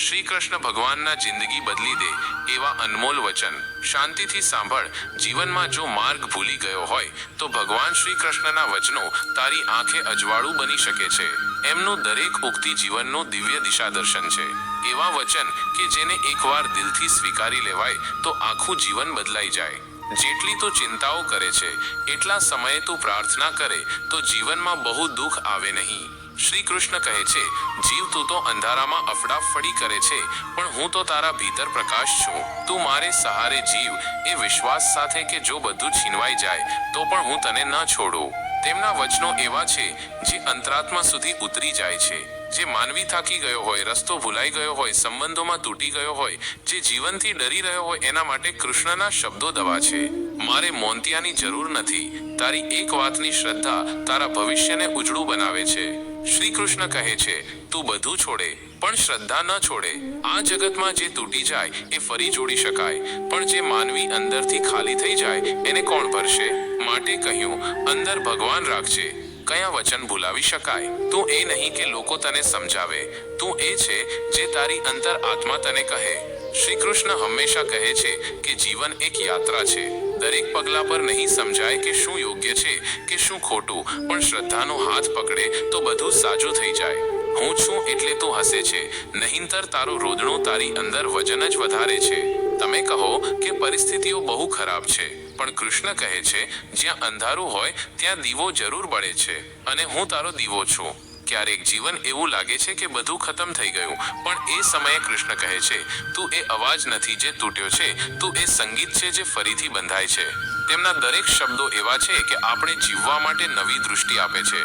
શ્રી કૃષ્ણ ભગવાનના જિંદગી બદલી દે એવા અનમોલ વચન શાંતિથી સાંભળ। જીવનમાં જો માર્ગ ભૂલી ગયો હોય તો ભગવાન શ્રી કૃષ્ણના વચનો તારી આંખે અજવાળું બની શકે છે। એમનું દરેક ઉક્તિ જીવનનું દિવ્ય દિશા દર્શન છે। એવા વચન કે જેને એકવાર દિલથી સ્વીકારી લેવાય તો આખું જીવન બદલાઈ જાય। જેટલી તું ચિંતાઓ કરે છે એટલા સમયે તું પ્રાર્થના કરે તો જીવનમાં બહુ દુઃખ આવે નહીં। શ્રી કૃષ્ણ કહે છે, જીવ તું તો અંધારામાં અફડાફડી કરે છે પણ હું તો તારા ભીતર પ્રકાશ છું। તું મારે સહારે જીવ એ વિશ્વાસ સાથે કે જો બધું છીનવાઈ જાય તો પણ હું તને ન છોડું। તેમના વચનો એવા છે જે અંતરાત્મા સુધી ઉતરી જાય છે। જે માનવી થાકી ગયો હોય, રસ્તો ભૂલાઈ ગયો હોય, સંબંધોમાં તૂટી ગયો હોય, જે જીવનથી ડરી રહ્યો હોય એના માટે કૃષ્ણના શબ્દો દવા છે। મારે મોંતિયાની જરૂર નથી, તારી એક વાતની શ્રદ્ધા તારા ભવિષ્યને ઉજળું બનાવે છે। શ્રી કૃષ્ણ કહે છે, તું બધું છોડે પણ શ્રદ્ધા ન છોડે। આ જગતમાં જે તૂટી જાય એ ફરી જોડી શકાય પણ જે માનવી અંદરથી ખાલી થઈ જાય એને કોણ ભરશે? માટે કહ્યું, અંદર ભગવાન રાખજે। કયા વચન ભૂલાવી શકાય? તું એ નહીં કે લોકો તને સમજાવે, તું એ છે જે તારી અંતર આત્મા તને કહે। શ્રી કૃષ્ણ હંમેશા કહે છે કે જીવન એક યાત્રા છે। દરેક પગલા પર નહીં સમજાય કે શું યોગ્ય છે કે શું ખોટું, પણ શ્રદ્ધાનો હાથ પકડે તો બધું સાચું થઈ જાય। હું છું એટલે તું હસે છે, નહીંતર તારું રોદણું તારી અંદર વજન જ વધારે છે। તમે કહો કે પરિસ્થિતિઓ બહુ ખરાબ છે, પણ કૃષ્ણ કહે છે જ્યાં અંધારું હોય ત્યાં દીવો જરૂર બળે છે અને હું તારો દીવો છું। ક્યારેક જીવન એવું લાગે છે કે બધું ખતમ થઈ ગયું, પણ એ સમયે કૃષ્ણ કહે છે, તું એ અવાજ નથી જે તૂટ્યો છે, તું એ સંગીત છે જે ફરીથી બંધાય છે। તેમના દરેક શબ્દો એવા છે કે આપણે જીવવા માટે નવી દૃષ્ટિ આપે છે।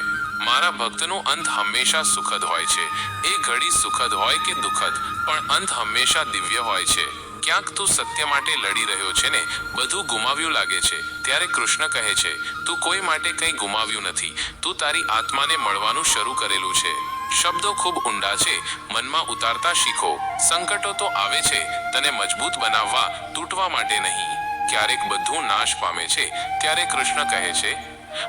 મારા ભક્તનો અંત હંમેશા સુખદ હોય છે। એ ઘડી સુખદ હોય કે દુઃખદ, પણ અંત હંમેશા દિવ્ય હોય છે। ક્યાંક તું સત્ય માટે લડી રહ્યો છે ને બધું ગુમાવ્યું લાગે છે, ત્યારે કૃષ્ણ કહે છે, તું કોઈ માટે કંઈ ગુમાવ્યું નથી, તું તારી આત્માને મળવાનું શરૂ કરેલું છે। શબ્દો ખૂબ ઊંડા છે, મનમાં ઉતારતા શીખો। સંકટો તો આવે છે તને મજબૂત બનાવવા, તૂટવા માટે નહીં। ક્યારેક બધું નાશ પામે છે ત્યારે કૃષ્ણ કહે છે,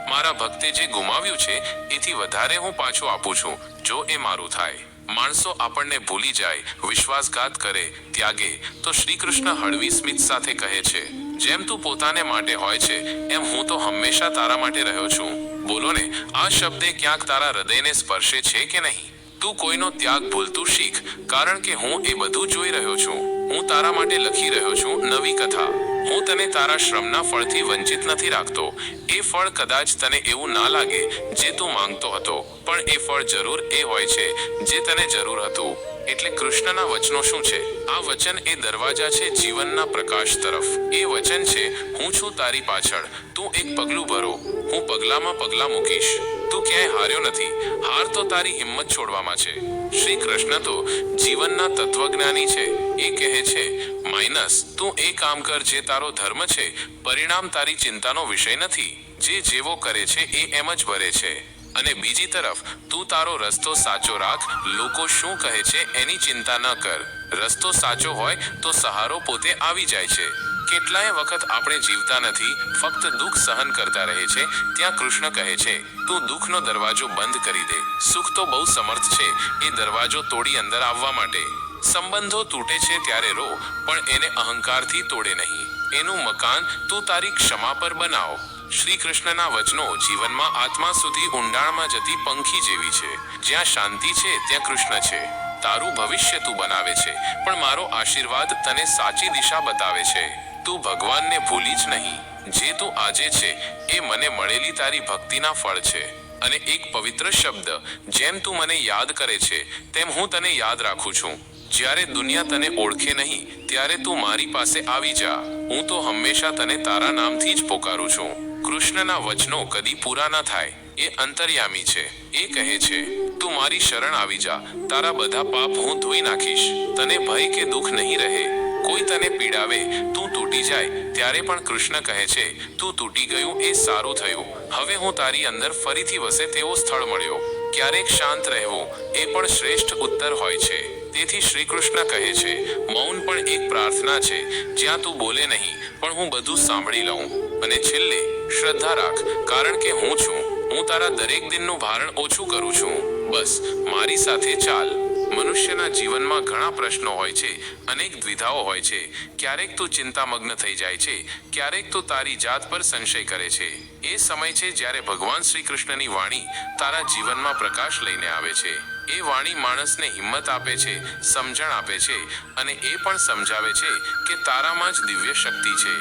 મારા ભક્તે જે ગુમાવ્યું છે એથી વધારે હું પાછું આપું છું જો એ મારું થાય। માણસો આપણને ભૂલી જાય, વિશ્વાસઘાત કરે, ત્યાગે, તો શ્રી કૃષ્ણ હળવી સ્મિત સાથે કહે છે, જેમ તું પોતાને માટે હોય છે એમ હું તો હંમેશા તારા માટે રહ્યો છું। બોલો ને, આ શબ્દે ક્યાંક તારા હૃદયને સ્પર્શે છે કે નહીં? તું કોઈનો ત્યાગ ભૂલતું શીખ, કારણ કે હું એ બધું જોઈ રહ્યો છું। હું તારા માટે લખી રહ્યો છું નવી કથા। હું તને તારા શ્રમના ફળથી વંચિત નથી રાખતો। એ ફળ કદાચ તને એવું ના લાગે જે તું માંગતો હતો, પણ એ ફળ જરૂર એ હોય છે જે તને જરૂર હતું। એટલે કૃષ્ણના વચનો શું છે? આ વચન એ દરવાજા છે જીવનના પ્રકાશ તરફ। એ વચન છે, હું છું તારી પાછળ, તું એક પગલું ભરો, હું પગલામાં પગલા મૂકીશ। તું ક્યાંય હાર્યો નથી, હાર તો તારી હિંમત છોડવામાં છે। શ્રી કૃષ્ણ તો જીવનના તત્વજ્ઞાની છે। એ કહે છે, માઇનસ તું એ કામ કર જે તારો ધર્મ છે, પરિણામ તારી ચિંતાનો વિષય નથી। જે જેવો કરે છે એ એમ જ ભરે છે। અને બીજી તરફ તું તારો રસ્તો સાચો રાખ, લોકો શું કહે છે એની ચિંતા ન કર। રસ્તો સાચો હોય તો સહારો પોતે આવી જાય છે। કેટલાય વખત આપણે જીવતા નથી, ફક્ત દુઃખ સહન કરતા રહે છે। ત્યાં કૃષ્ણ કહે છે, તું દુઃખનો દરવાજો બંધ કરી દે। સુખ તો બહુ સમર્થ છે એ દરવાજો તોડી અંદર આવવા માટે। સંબંધો તૂટે છે ત્યારે રો, પણ એને અહંકારથી તોડે નહીં। એનું મકાન તું તારી ક્ષમા પર બનાવ। શ્રી કૃષ્ણના વચનો જીવનમાં આત્મા સુધી ઊંડાણમાં જતી પંખી જેવી છે। જ્યાં શાંતિ છે ત્યાં કૃષ્ણ છે। તારું ભવિષ્ય તું બનાવે છે, પણ મારો આશીર્વાદ તને સાચી દિશા બતાવે છે। તું ભગવાનને ભૂલી જ નહીં। જે તું આજે છે એ મને મળેલી તારી ભક્તિના ફળ છે। અને એક પવિત્ર શબ્દ, જેમ તું મને યાદ કરે છે તેમ હું તને યાદ રાખું છું। જ્યારે દુનિયા તને ઓળખે નહીં ત્યારે તું મારી પાસે આવી જા। હું તો હંમેશા તને તારા નામથી જ પોકારું છું। કૃષ્ણના વચનો કદી પૂરા ન થાય। એ અંતર્યામી છે। એ કહે છે, તું મારી શરણ આવી જા, તારા બધા પાપ હું ધોઈ નાખીશ। તને ભય કે દુઃખ નહીં રહે। કોઈ તને પીડાવે, તું તૂટી જાય ત્યારે પણ કૃષ્ણ કહે છે, તું તૂટી ગયું એ સારું થયું। હવે હું તારી અંદર ફરીથી વસે તેવો સ્થળ મળ્યો। ક્યારેક શાંત રહેવું એ પણ શ્રેષ્ઠ ઉત્તર હોય છે। તેથી શ્રી કૃષ્ણ કહે છે, મૌન પણ એક પ્રાર્થના છે। જ્યાં તું બોલે નહીં પણ હું બધું સાંભળી લઉં। અને છેલ્લે શ્રદ્ધા રાખ, કારણ કે હું છું। હું તારા દરેક દિનનું ભારણ ઓછું કરું છું। બસ મારી સાથે ચાલ। મનુષ્યના જીવનમાં ઘણા પ્રશ્નો હોય છે, અનેક દ્વિધાઓ હોય છે. ક્યારેક તું ચિંતામગ્ન થઈ જાય છે, ક્યારેક તું તારી જાત પર સંશય કરે છે. એ સમય છે જ્યારે ભગવાન શ્રી કૃષ્ણની વાણી તારા જીવનમાં પ્રકાશ લઈને આવે છે. એ વાણી માણસને હિંમત આપે છે, સમજણ આપે છે અને એ પણ સમજાવે છે કે તારામાં જ દિવ્ય શક્તિ છે.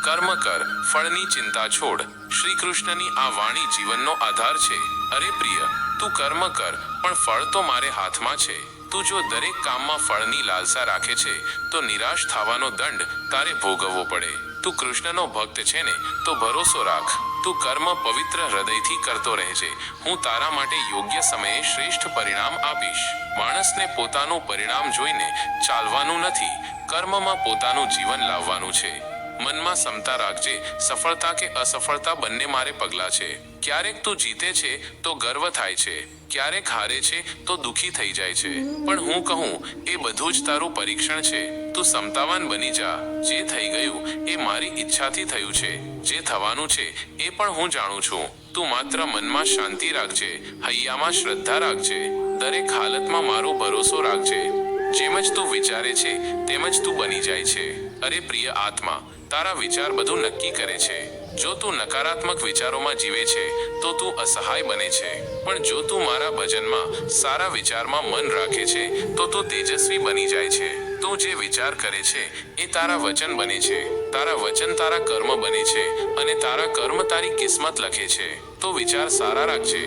કર્મ કર, ફળની ચિંતા છોડ. શ્રી કૃષ્ણની આ વાણી જીવનનો આધાર છે. અરે પ્રિય, તું કર્મ કર, પણ ફળ તો મારે હાથમાં છે. તું જો દરેક કામમાં ફળની લાલસા રાખે છે તો નિરાશ થવાનો દંડ તારે ભોગવવો પડે. તું કૃષ્ણનો ભક્ત છે ને, તો ભરોસો રાખ. તું કર્મ પવિત્ર હૃદયથી કરતો રહેજે. હું તારા માટે યોગ્ય સમયે શ્રેષ્ઠ પરિણામ આપીશ. માણસને પોતાનું પરિણામ જોઈને ચાલવાનું નથી, કર્મમાં પોતાનું જીવન લાવવાનું છે. મનમાં ક્ષમતા રાખજે. સફળતા કે અસફળતા બંને મારે પગલાં છે. ક્યારેક તું જીતે છે તો ગર્વ થાય છે, ક્યારેક હારે છે તો દુઃખી થઈ જાય છે. પણ હું કહું, એ બધું જ તારું પરીક્ષણ છે. તું ક્ષમતાવાન બની જા. જે થઈ ગયું એ મારી ઈચ્છાથી થયું છે. જે થવાનું છે એ પણ હું જાણું છું. તું માત્ર મનમાં શાંતિ રાખજે, હૈયામાં શ્રદ્ધા રાખજે. દરેક હાલતમાં મારો ભરોસો રાખજે. જેમ જ તું વિચારે છે તેમ જ તું બની જાય છે. અરે પ્રિય આત્મા, તારા વિચાર બધું નક્કી કરે છે. જો તું નકારાત્મક વિચારોમાં જીવે છે તો તું અસહાય બને છે. પણ જો તું મારા ભજનમાં, સારા વિચારમાં મન રાખે છે તો તું તેજસ્વી બની જાય છે. તું જે વિચાર કરે છે એ તારા વચન બને છે, તારા વચન તારા કર્મ બને છે અને તારા કર્મ તારી કિસ્મત લખે છે. તો વિચાર સારા રાખજે.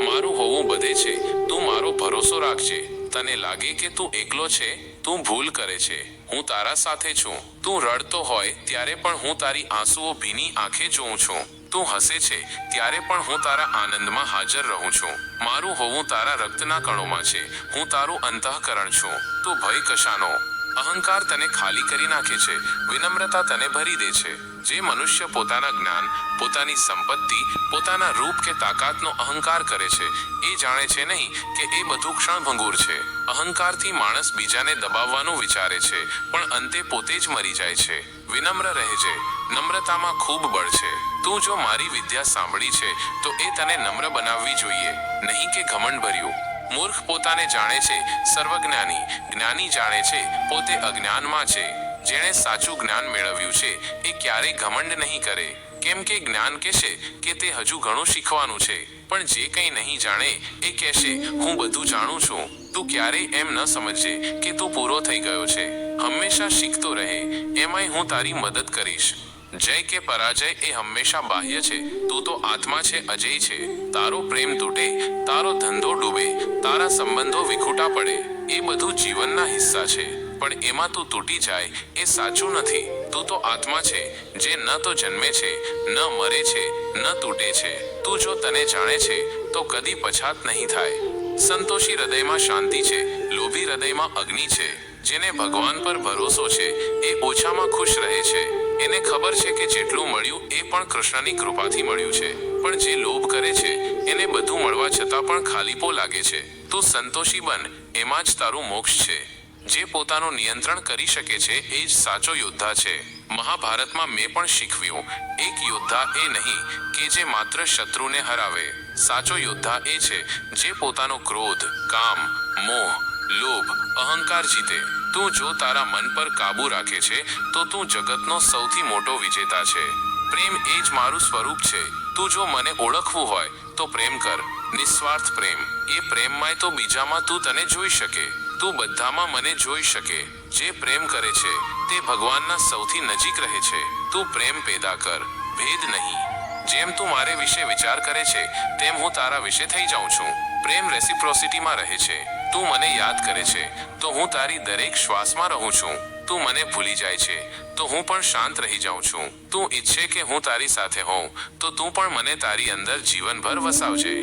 મારું હોવું બધે છે, તું મારો ભરોસો રાખજે. તને લાગે કે તું એકલો છે, તું ભૂલ કરે છે. હું તારા સાથે છું. તું રડતો હોય ત્યારે પણ હું તારી આંસુઓ ભીની આંખે જોઉં છું. તું હસે છે ત્યારે પણ હું તારા આનંદમાં હાજર રહું છું. મારું હોવું તારા રક્તના કણોમાં છે. હું તારું અંતઃકરણ છું. તું ભય કશાનો. અહંકાર તને ખાલી કરી નાખે છે, વિનમ્રતા તને ભરી દે છે. જે મનુષ્ય પોતાના જ્ઞાન, પોતાની સંપત્તિ, પોતાના રૂપ કે તાકાતનો અહંકાર કરે છે એ જાણે છે નહીં કે એ બધું ક્ષણભંગુર છે. અહંકારથી માણસ બીજાને દબાવવાનું વિચારે છે, પણ અંતે પોતે જ મરી જાય છે. વિનમ્ર રહેજે. નમ્રતામાં ખૂબ બળ છે. તું જો મારી વિદ્યા સાંભળી છે તો એ તને નમ્ર બનાવવી જોઈએ, નહીં કે ઘમંડ ભર્યું. મૂર્ખ પોતાને જાણે છે સર્વજ્ઞાની, જ્ઞાની જાણે છે પોતે અજ્ઞાનમાં છે. જેણે સાચું જ્ઞાન મેળવ્યું છે એ ક્યારેય ઘમંડ નહીં કરે, કેમ કે જ્ઞાન કહેશે કે તે હજુ ઘણું શીખવાનું છે. પણ જે કંઈ નહીં જાણે એ કહેશે હું બધું જાણું છું. તું ક્યારેય એમ ન સમજજે કે તું પૂરો થઈ ગયો છે. હંમેશા શીખતો રહે, એમાંય હું તારી મદદ કરીશ. જય કે પરાજય એ હંમેશા બાહ્ય છે. તું તો આત્મા છે, અજય છે. તારો પ્રેમ તૂટે, તારો ધંધો ડૂબે, તારા સંબંધો વિખૂટા પડે, એ બધું જીવનના હિસ્સા છે. પણ એમાં તું તૂટી જાય એ સાચું નથી. તું તો આત્મા છે જે ન તો જન્મે છે, ન મરે છે, ન તૂટે છે. તું જો તને જાણે છે તો કદી પછાત નહીં થાય. સંતોષી હૃદયમાં શાંતિ છે, લોભી હૃદયમાં અગ્નિ છે. જેને ભગવાન પર ભરોસો છે એ ઓછામાં ખુશ રહે છે. એને ખબર છે કે જેટલું મળ્યું એ પણ કૃષ્ણની કૃપાથી મળ્યું છે. પણ જે લોભ કરે છે એને બધું મળવા છતાં પણ ખાલીપો લાગે છે. તું સંતોષી બન, એમાં જ તારું મોક્ષ છે. જે પોતાનું નિયંત્રણ કરી શકે છે એ જ સાચો યોદ્ધા છે. મહાભારતમાં મેં પણ શીખવ્યું, એક યોદ્ધા એ નહીં કે જે માત્ર શત્રુને હરાવે. સાચો યોદ્ધા એ છે જે પોતાનો ક્રોધ, કામ, મોહ, લોભ, અહંકાર જીતે. તું જો તારા મન પર કાબુ રાખે છે તો તું જગતનો સૌથી મોટો વિજેતા છે. પ્રેમ એ જ મારું સ્વરૂપ છે. તું જો મને ઓળખવું હોય તો પ્રેમ કર, નિસ્વાર્થ પ્રેમ. એ પ્રેમમાંય તો બીજામાં તું તને જોઈ શકે. તું બધામાં મને જોઈ શકે. જે પ્રેમ કરે છે તે ભગવાનના સૌથી નજીક રહે છે. તું પ્રેમ પેદા કર, ભેદ નહીં. જેમ તું મારે વિશે વિચાર કરે છે તેમ હું તારા વિશે થઈ જાઉં છું. પ્રેમ રેસિપ્રોસિટીમાં રહે છે. તું મને યાદ કરે છે તો હું તારી દરેક શ્વાસમાં રહું છું. તું મને ભૂલી જાય છે તો હું પણ શાંત રહી જાઉં છું. તું ઈચ્છે કે હું તારી સાથે હોઉં તો તું પણ મને તારી અંદર જીવનભર વસાવજે.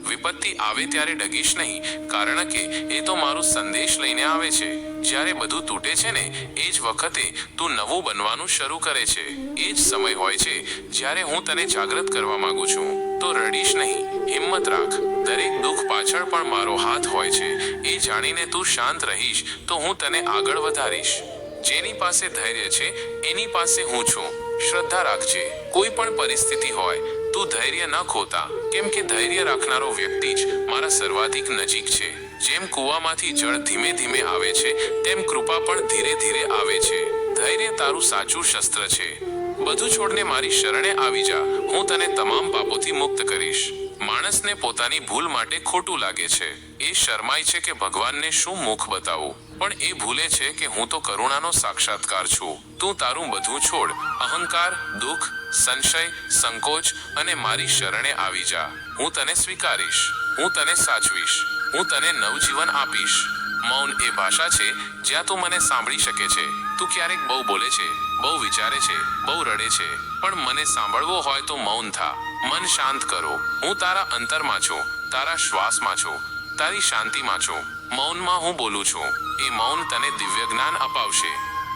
વિપત્તિ આવે ત્યારે ડગીશ નહીં, કારણ કે એ તો મારું સંદેશ લઈને આવે છે. જ્યારે બધું તૂટે છે ને એ જ વખતે તું નવું બનવાનું શરૂ કરે છે. એ જ સમય હોય છે જ્યારે હું તને જાગૃત કરવા માંગુ છું. તો રડીશ નહીં, હિંમત રાખ. દરેક દુઃખ પાછળ પણ મારો હાથ હોય છે. એ જાણીને તું શાંત રહીશ તો હું તને આગળ વધારીશ. જેની પાસે ધૈર્ય છે એની પાસે હું છું. શ્રદ્ધા રાખજે. કોઈ પણ પરિસ્થિતિ હોય તું ધૈર્ય ન ખોતા, કેમ કે ધૈર્ય રાખનારો વ્યક્તિ જ મારા સર્વાધિક નજીક છે. જેમ કૂવામાંથી જળ ધીમે ધીમે આવે છે તેમ કૃપા પણ ધીરે ધીરે આવે છે. ધૈર્ય તારું સાચું શસ્ત્ર છે. બધું છોડને મારી શરણે આવી જા, હું તને તમામ પાપોથી મુક્ત કરીશ. માણસને પોતાની ભૂલ માટે ખોટું લાગે છે. એ શરમાય છે કે ભગવાનને શું મુખ બતાવું, પણ એ ભૂલે છે કે હું તો કરુણાનો સાક્ષાત્કાર છું. તું તારું બધું છોડ, અહંકાર, દુઃખ, સંશય, સંકોચ અને મારી શરણે આવી જા. હું તને સ્વીકારીશ, હું તને સાચવીશ, હું તને નવજીવન આપીશ. મૌન એ ભાષા છે જ્યાં તું મને સાંભળી શકે છે. તું ક્યારેક બહુ બોલે છે, બહુ વિચારે છે, બહુ રડે છે, પણ મને સાંભળવો હોય તો મૌન થા. મન શાંત કરો. હું તારા અંતરમાં છું, તારા શ્વાસમાં છું, તારી શાંતિમાં છું. મૌનમાં હું બોલું છું. એ મૌન તને દિવ્ય જ્ઞાન અપાવશે.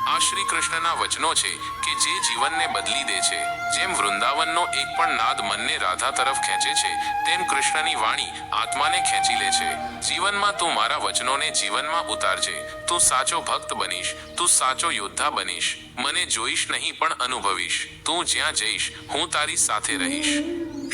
આ શ્રી કૃષ્ણના વચનો છે કે જે જીવનને બદલી દે છે. જેમ વૃંદાવનનો એક પણ નાદ મનને રાધા તરફ ખેંચે છે, તેમ કૃષ્ણની વાણી આત્માને ખેંચી લે છે. જીવનમાં તું મારા વચનોને જીવનમાં ઉતારજે. તું સાચો ભક્ત બનીશ, તું સાચો યોદ્ધા બનીશ. મને જોઈશ નહીં પણ અનુભવીશ. તું જ્યાં જઈશ હું તારી સાથે રહીશ.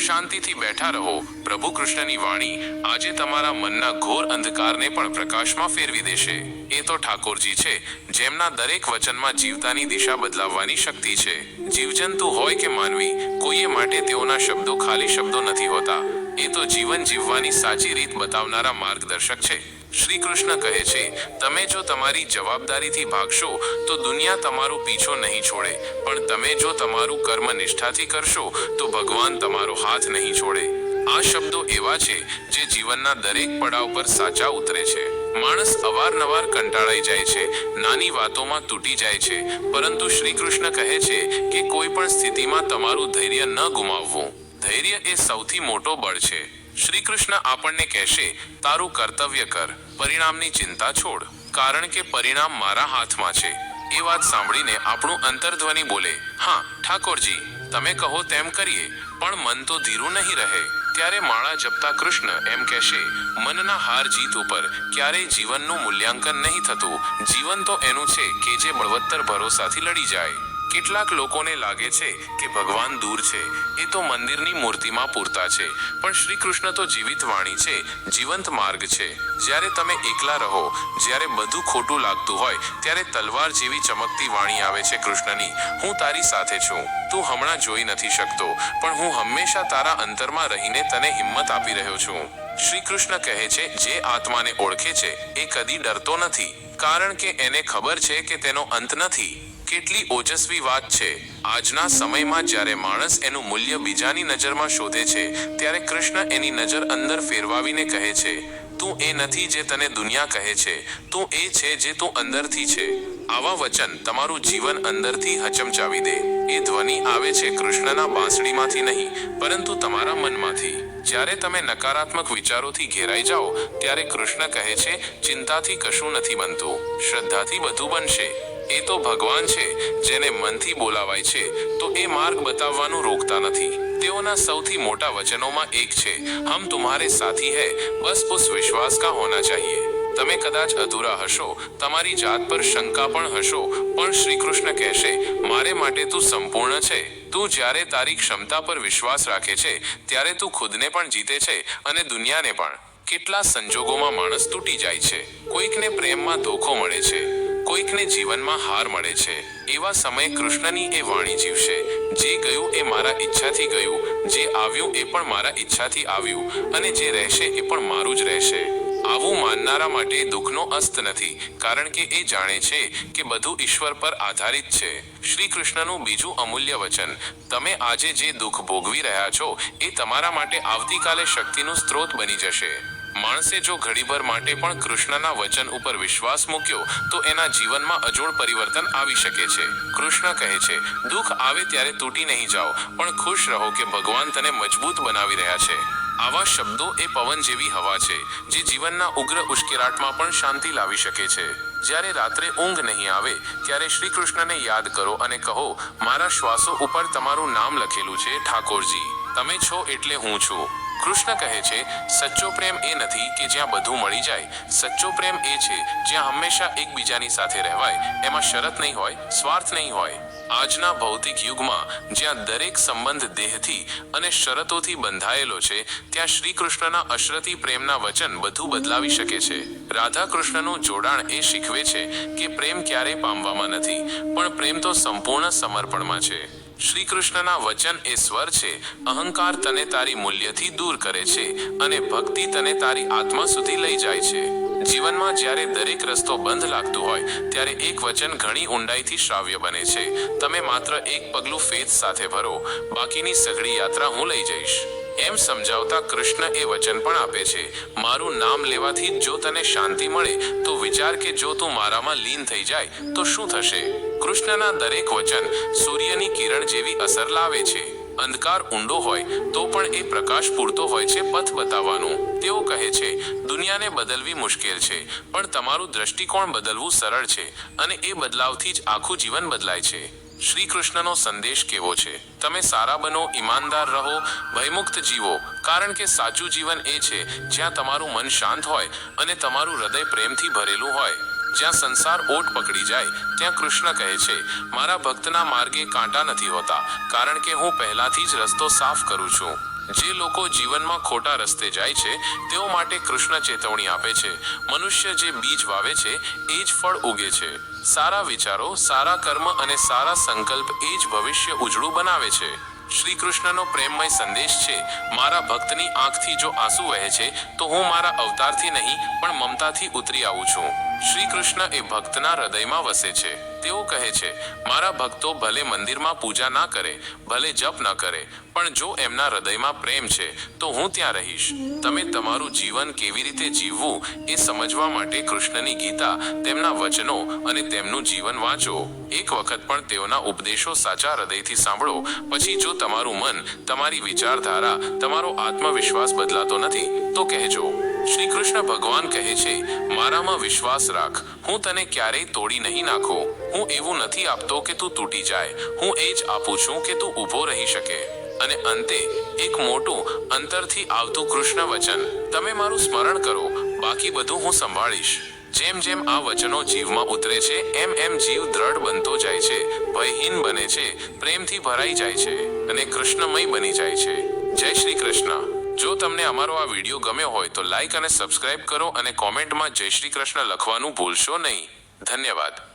શાંતિથી બેઠા રહો. પ્રભુ કૃષ્ણની વાણી આજે તમારા મનના ઘોર અંધકારને પણ પ્રકાશમાં ફેરવી દેશે. એ તો ઠાકોરજી છે જેમના દરેક વચનમાં જીવતાની દિશા બદલાવવાની શક્તિ છે. જીવજંતુ હોય કે માનવી, કોઈએ માટે તેઓના શબ્દો ખાલી શબ્દો નથી હોતા. એ તો જીવન જીવવાની સાચી રીત બતાવનારા માર્ગદર્શક છે. શ્રી કૃષ્ણ કહે છે, તમે જો તમારી જવાબદારીથી ભાગશો તો દુનિયા તમારો પીછો નહીં છોડે, પણ તમે જો તમારું કર્મ નિષ્ઠાથી કરશો તો ભગવાન તમારો હાથ નહીં છોડે. આ શબ્દો એવા છે જે જીવનના દરેક પડાવ પર સાચા ઉતરે છે. માણસ અવારનવાર કંટાળાઈ જાય છે, નાની વાતોમાં તૂટી જાય છે, પરંતુ શ્રી કૃષ્ણ કહે છે કે કોઈ પણ સ્થિતિમાં તમારું ધૈર્ય ન ગુમાવવું. ધૈર્ય એ સૌથી મોટો બળ છે. શ્રી કૃષ્ણ આપણને કહેશે, તારું કર્તવ્ય કર, પરિણામની ચિંતા છોડ, કારણ કે પરિણામ મારા હાથમાં છે. એ વાત સાંભળીને આપણું અંતર્ધ્વનિ બોલે, હા ઠાકોરજી, તમે કહો તેમ કરીએ, પણ મન તો ધીરું નહીં રહે. ત્યારે માળા જપતા કૃષ્ણ એમ કહેશે, મનના હાર જીત ઉપર ક્યારેય જીવનનું મૂલ્યાંકન નહીં થતું. જીવન તો એનું છે કે જે બળવત્તર ભરોસાથી લડી જાય. કેટલાક લોકોને લાગે છે કે ભગવાન દૂર છે, એ તો મંદિરની મૂર્તિમાં પૂરતા છે, પણ શ્રી કૃષ્ણ તો જીવિત વાણી છે, જીવંત માર્ગ છે. જ્યારે તમે એકલા રહો, જ્યારે બધું ખોટું લાગતું હોય, ત્યારે તલવાર જેવી ચમકતી વાણી આવે છે કૃષ્ણની, હું તારી સાથે છું. તું હમણાં જોઈ નથી શકતો, પણ હું હંમેશા તારા અંતરમાં રહીને તને હિંમત આપી રહ્યો છું. શ્રી કૃષ્ણ કહે છે, જે આત્માને ઓળખે છે એ કદી ડરતો નથી, કારણ કે એને ખબર છે કે તેનો અંત નથી. કેટલી ઓજસ્વી વાત છે. આજના સમયમાં જ્યારે માણસ એનું મૂલ્ય બીજાની નજરમાં શોધે છે, ત્યારે કૃષ્ણ એની નજર અંદર ફેરવાવીને કહે છે, તું એ નથી જે તને દુનિયા કહે છે, તું એ છે જે તું અંદરથી છે. આવા વચન તમારું જીવન અંદરથી હચમચાવી દે. એ ધ્વનિ આવે છે કૃષ્ણના બાંસડીમાંથી નહીં, પરંતુ તમારા મનમાંથી. જ્યારે તમે નકારાત્મક વિચારોથી ઘેરાઈ જાઓ, ત્યારે કૃષ્ણ કહે છે, ચિંતાથી કશું નથી બનતું, શ્રદ્ધાથી બધું બનશે. એ તો ભગવાન છે જેને મનથી બોલાવાય છે તો એ માર્ગ બતાવવાનું રોકતા નથી. તેઓના સૌથી મોટા વચનોમાં એક છે, હમ તુમ્હારે સાથી હૈ, બસ ઉસ વિશ્વાસ કા હોના ચાહીએ. તમે કદાચ અધૂરા હશો, તમારી જાત પર શંકા પણ હશો, પણ શ્રી કૃષ્ણ કહેશે, મારે માટે તું સંપૂર્ણ છે. તું જ્યારે તારી ક્ષમતા પર વિશ્વાસ રાખે છે, ત્યારે તું ખુદને પણ જીતે છે અને દુનિયાને પણ. કેટલા સંજોગોમાં માણસ તૂટી જાય છે. કોઈકને પ્રેમમાં ધોખો મળે છે, કોઈકને જીવનમાં હાર મળે છે. એવા સમયે કૃષ્ણની એ વાણી જીવશે, જે ગયું એ મારા ઈચ્છાથી ગયું, જે આવ્યું એ પણ મારા ઈચ્છાથી આવ્યું, અને જે રહેશે એ પણ મારું જ રહેશે. આવું માનનારા માટે દુઃખનો અસ્ત નથી, કારણ કે એ જાણે છે કે બધું ઈશ્વર પર આધારિત છે. શ્રી કૃષ્ણનું બીજું અમૂલ્ય વચન, તમે આજે જે દુઃખ ભોગવી રહ્યા છો એ તમારા માટે આવતીકાલે શક્તિનું સ્ત્રોત બની જશે. માણસે જો ઘડીભર માટે પણ કૃષ્ણના વચન ઉપર વિશ્વાસ મૂક્યો તો એના જીવનમાં અજોડ પરિવર્તન આવી શકે છે. કૃષ્ણ કહે છે, દુઃખ આવે ત્યારે તૂટી નહીં જાઓ, પણ ખુશ રહો કે ભગવાન તને મજબૂત બનાવી રહ્યા છે. આવા શબ્દો એ પવન જેવી હવા છે જે જીવનના ઉગ્ર ઉશ્કેરાટમાં પણ શાંતિ લાવી શકે છે. જ્યારે રાત્રે ઊંઘ નહીં આવે ત્યારે શ્રી કૃષ્ણને યાદ કરો અને કહો, મારા શ્વાસો ઉપર તમારું નામ લખેલું છે ઠાકોરજી, તમે છો એટલે હું છું. કૃષ્ણ કહે છે, સચ્ચો પ્રેમ એ નથી કે જ્યાં બધું મળી જાય. સચ્ચો પ્રેમ એ છે જ્યાં હંમેશા એકબીજાની સાથે રહેવાય, એમાં શરત નહીં હોય, સ્વાર્થ નહીં હોય. આજના ભૌતિક યુગમાં જ્યાં દરેક સંબંધ દેહથી અને શરતોથી બંધાયેલો છે, ત્યાં શ્રી કૃષ્ણના અશરતી પ્રેમના વચન બધું બદલાવી શકે છે. રાધા કૃષ્ણનું જોડાણ એ શીખવે છે કે પ્રેમ ક્યારેય પામવામાં નથી, પણ પ્રેમ તો સંપૂર્ણ સમર્પણમાં છે. શ્રી કૃષ્ણના વચન એ સ્વર છે, અહંકાર તને તારી મૂલ્યથી દૂર કરે છે અને ભક્તિ તને તારી આત્મા સુધી લઈ જાય છે. જીવનમાં જ્યારે દરેક રસ્તો બંધ લાગતું હોય, ત્યારે એક વચન ઘણી ઊંડાઈથી શ્રાવ્ય બને છે. તમે માત્ર એક પગલું ફેથ સાથે ભરો, બાકીની સઘળી યાત્રા હું લઈ જઈશ. એમ સમજાવતા કૃષ્ણ એ વચન પણ આપે છે, મારું નામ લેવાથી જો તને શાંતિ મળે તો વિચાર કે જો તું મારામાં લીન થઈ જાય તો શું થશે. કૃષ્ણના દરેક વચન સૂર્યની કિરણ જેવી અસર લાવે છે. અંધકાર ઊંડો હોય તો પણ એ પ્રકાશ પૂરતો હોય છે પથ બતાવવાનું. તેઓ કહે છે, દુનિયાને બદલવી મુશ્કેલ છે, પણ તમારું દ્રષ્ટિકોણ બદલવું સરળ છે, અને એ બદલાવથી જ આખું જીવન બદલાય છે. શ્રી કૃષ્ણનો સંદેશ કેવો છે? તમે સારા બનો, ઈમાનદાર રહો, ભયમુક્ત જીવો, કારણ કે સાચું જીવન એ છે જ્યાં તમારું મન શાંત હોય અને તમારું હૃદય પ્રેમથી ભરેલું હોય. જ્યાં સંસાર ઓટ પકડી જાય, ત્યાં કૃષ્ણ કહે છે, મારા ભક્તના માર્ગે કાંટા નથી હોતા, કારણ કે હું પહેલાથી જ રસ્તો સાફ કરું છું. જે લોકો જીવનમાં ખોટા રસ્તે જાય છે, તેઓ માટે કૃષ્ણ ચેતવણી આપે છે, મનુષ્ય જે બીજ વાવે છે એ જ ફળ ઉગે છે. સારા વિચારો, સારા કર્મ અને સારા સંકલ્પ એ જ ભવિષ્ય ઉજળું બનાવે છે. શ્રી કૃષ્ણનો પ્રેમમય સંદેશ છે, મારા ભક્તની આંખથી જો આંસુ વહે છે તો હું મારા અવતારથી નહીં પણ મમતાથી ઉતરી આવું છું. શ્રી કૃષ્ણ એ ભક્તના હૃદયમાં વસે છે. તેઓ કહે છે, મારા ભક્તો ભલે મંદિરમાં પૂજા ના કરે, ભલે જપ ન કરે, પણ જો એમના હૃદયમાં પ્રેમ છે તો હું ત્યાં રહીશ. તમે તમારું જીવન કેવી રીતે જીવવું એ સમજવા માટે કૃષ્ણની ગીતા, તેમના વચનો અને તેમનું જીવન વાંચો. એક વખત પણ તેઓના ઉપદેશો સાચા હૃદયથી સાંભળો, પછી જો તમારું મન, તમારી વિચારધારા, તમારો આત્મવિશ્વાસ બદલાતો નથી તો કહેજો. શ્રી કૃષ્ણ ભગવાન કહે છે, મારામાં વિશ્વાસ રાખ, હું તને ક્યારેય તોડી નહીં નાખું. હું એવું નથી આપતો કે તું તૂટી જાય, હું એ જ આપું છું કે તું ઊભો રહી શકે. અને અંતે એક મોટું અંતરથી આવતું કૃષ્ણ વચન, તમે મારું સ્મરણ કરો, બાકી બધું હું સંભાળીશ. જેમ જેમ આ વચનો જીવમાં ઉતરે છે, એમ એમ જીવ દ્રઢ બનતો જાય છે, ભયહીન બને છે, પ્રેમથી ભરાઈ જાય છે અને કૃષ્ણમય બની જાય છે. જય શ્રી કૃષ્ણ. જો તમને અમારો આ વિડીયો ગમ્યો હોય તો લાઈક અને સબસ્ક્રાઇબ કરો અને કોમેન્ટમાં જય શ્રી કૃષ્ણ લખવાનું ભૂલશો નહીં. ધન્યવાદ.